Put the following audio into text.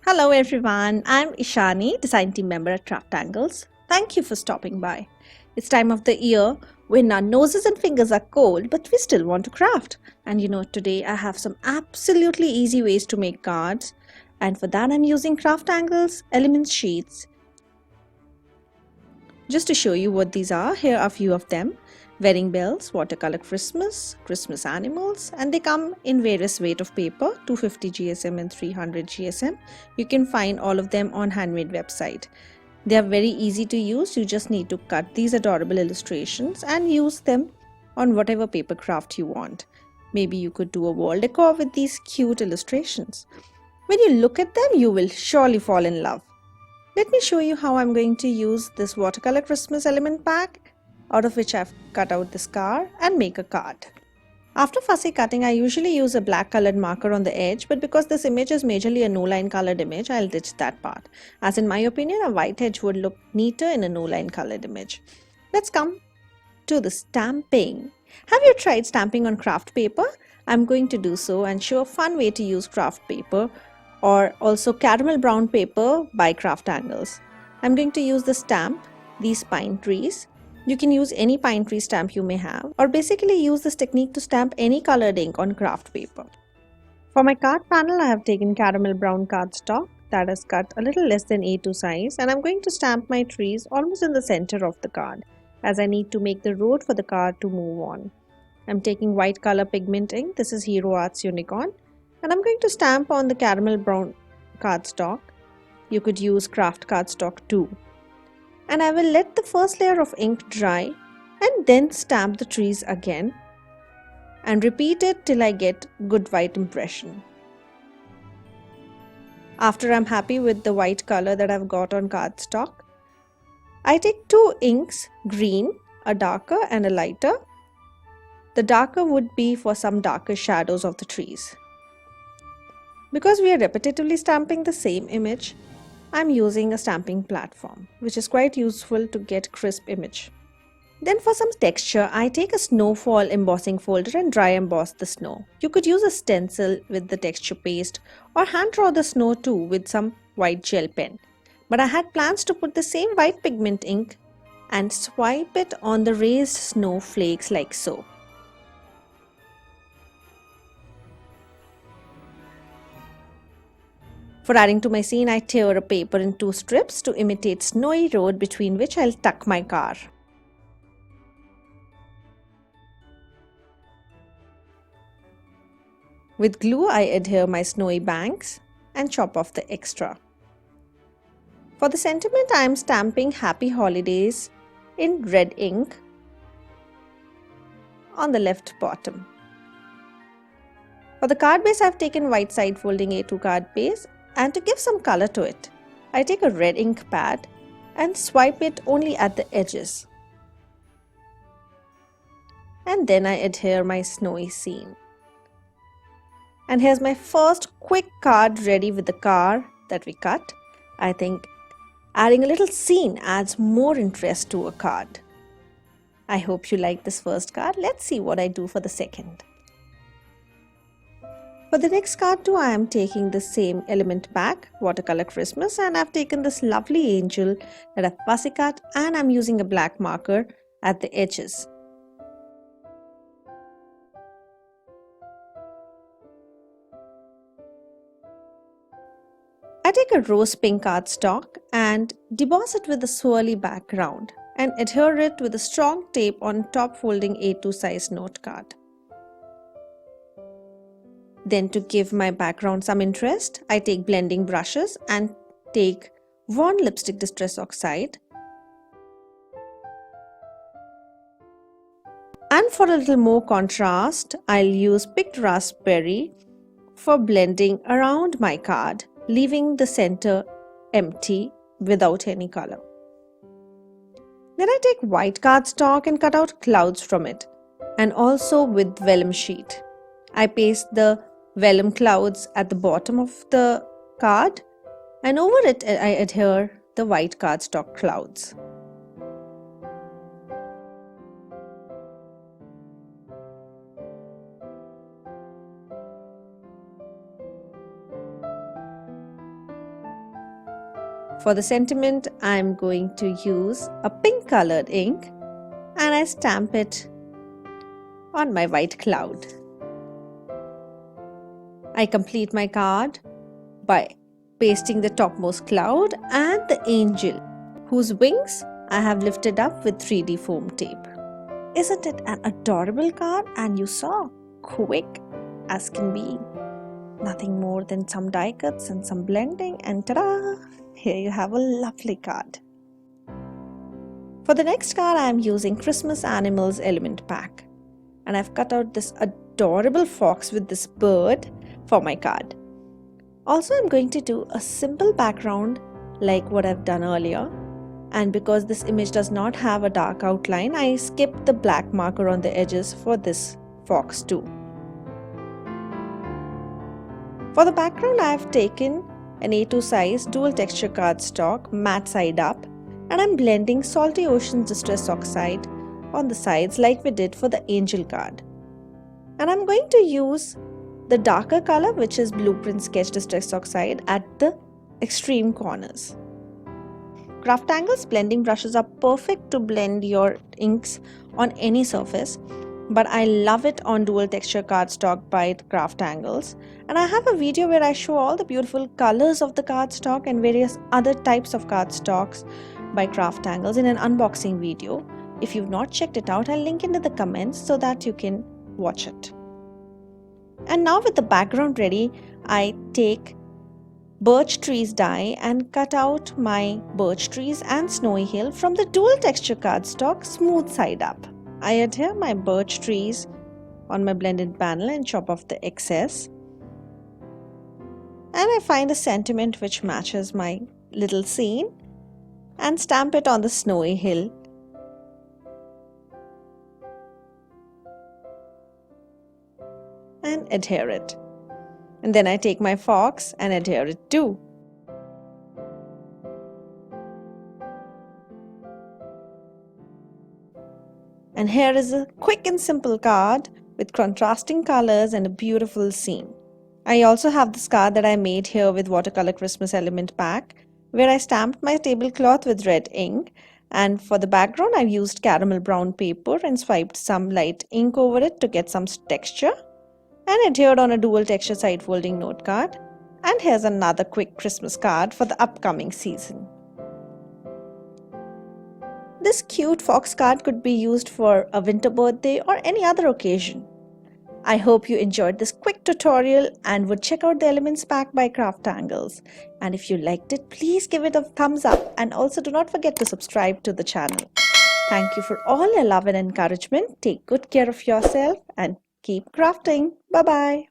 Hello everyone, I'm Ishani, design team member at CrafTangles. Thank you for stopping by. It's time of the year when our noses and fingers are cold, but we still want to craft. And today I have some absolutely easy ways to make cards. And for that, I'm using CrafTangles element sheets. Just to show you what these are, here are a few of them. Wedding bells, watercolor Christmas, Christmas animals, and they come in various weight of paper, 250 GSM and 300 GSM. You can find all of them on Handmade website. They are very easy to use. You just need to cut these adorable illustrations and use them on whatever paper craft you want. Maybe you could do a wall decor with these cute illustrations. When you look at them, you will surely fall in love. Let me show you how I'm going to use this watercolor Christmas element pack, out of which I've cut out this car, and make a card. After fussy cutting, I usually use a black colored marker on the edge, but because this image is majorly a no line colored image, I'll ditch that part. As in my opinion, a white edge would look neater in a no line colored image. Let's come to the stamping. Have you tried stamping on craft paper? I'm going to do so and show a fun way to use craft paper, or also caramel brown paper by CrafTangles. I'm going to use the stamp, these pine trees. You can use any pine tree stamp you may have, or basically use this technique to stamp any colored ink on craft paper. For my card panel, I have taken caramel brown cardstock that is cut a little less than A2 size, and I'm going to stamp my trees almost in the center of the card, as I need to make the road for the card to move on. I'm taking white color pigment ink, this is Hero Arts Unicorn, and I'm going to stamp on the caramel brown cardstock. You could use Kraft cardstock too. And I will let the first layer of ink dry and then stamp the trees again and repeat it till I get good white impression. After I'm happy with the white color that I've got on cardstock, I take two inks, green, a darker and a lighter. The darker would be for some darker shadows of the trees. Because we are repetitively stamping the same image, I'm using a stamping platform, which is quite useful to get crisp image. Then for some texture, I take a snowfall embossing folder and dry emboss the snow. You could use a stencil with the texture paste or hand draw the snow too with some white gel pen. But I had plans to put the same white pigment ink and swipe it on the raised snowflakes like so. For adding to my scene, I tear a paper in two strips to imitate snowy road between which I'll tuck my car. With glue, I adhere my snowy banks and chop off the extra. For the sentiment, I am stamping Happy Holidays in red ink on the left bottom. For the card base, I have taken white side folding A2 card base, and to give some color to it, I take a red ink pad and swipe it only at the edges. And then I adhere my snowy scene. And here's my first quick card ready with the car that we cut. I think adding a little scene adds more interest to a card. I hope you like this first card. Let's see what I do for the second. For the next card too, I am taking the same element pack, watercolor Christmas, and I've taken this lovely angel that I've fussy cut, and I'm using a black marker at the edges. I take a rose pink cardstock and deboss it with a swirly background and adhere it with a strong tape on top folding A2 size note card. Then to give my background some interest, I take blending brushes and take Von Lipstick Distress Oxide. And for a little more contrast, I'll use picked raspberry for blending around my card, leaving the center empty without any color. Then I take white cardstock and cut out clouds from it, and also with vellum sheet. I paste the vellum clouds at the bottom of the card, and over it I adhere the white cardstock clouds. For the sentiment, I'm going to use a pink colored ink and I stamp it on my white cloud. I complete my card by pasting the topmost cloud and the angel, whose wings I have lifted up with 3D foam tape. Isn't it an adorable card? And you saw, quick as can be. Nothing more than some die cuts and some blending, and ta-da! Here you have a lovely card. For the next card, I am using Christmas Animals Element Pack. And I've cut out this adorable fox with this bird for my card. Also, I'm going to do a simple background like what I've done earlier. And because this image does not have a dark outline, I skipped the black marker on the edges for this fox too. For the background, I have taken an A2 size dual texture cardstock matte side up, and I'm blending Salty Ocean Distress Oxide on the sides like we did for the angel card. And I'm going to use the darker color, which is Blueprint Sketch Distress Oxide, at the extreme corners. CrafTangles blending brushes are perfect to blend your inks on any surface, but I love it on dual texture cardstock by CrafTangles. And I have a video where I show all the beautiful colors of the cardstock and various other types of cardstocks by CrafTangles in an unboxing video. If you've not checked it out, I'll link it in the comments so that you can watch it. And now with the background ready, I take birch trees die and cut out my birch trees and snowy hill from the dual texture cardstock smooth side up. I adhere my birch trees on my blended panel and chop off the excess. And I find a sentiment which matches my little scene and stamp it on the snowy hill. And adhere it. And then I take my fox and adhere it too. And here is a quick and simple card with contrasting colors and a beautiful scene. I also have this card that I made here with watercolor Christmas element pack, where I stamped my tablecloth with red ink, and for the background I've used caramel brown paper and swiped some light ink over it to get some texture, and adhered on a dual texture side folding note card. And here's another quick Christmas card for the upcoming season. This cute fox card could be used for a winter birthday or any other occasion. I hope you enjoyed this quick tutorial and would check out the Elements Pack by CrafTangles. And if you liked it, please give it a thumbs up, and also do not forget to subscribe to the channel. Thank you for all your love and encouragement. Take good care of yourself and keep crafting. Bye-bye.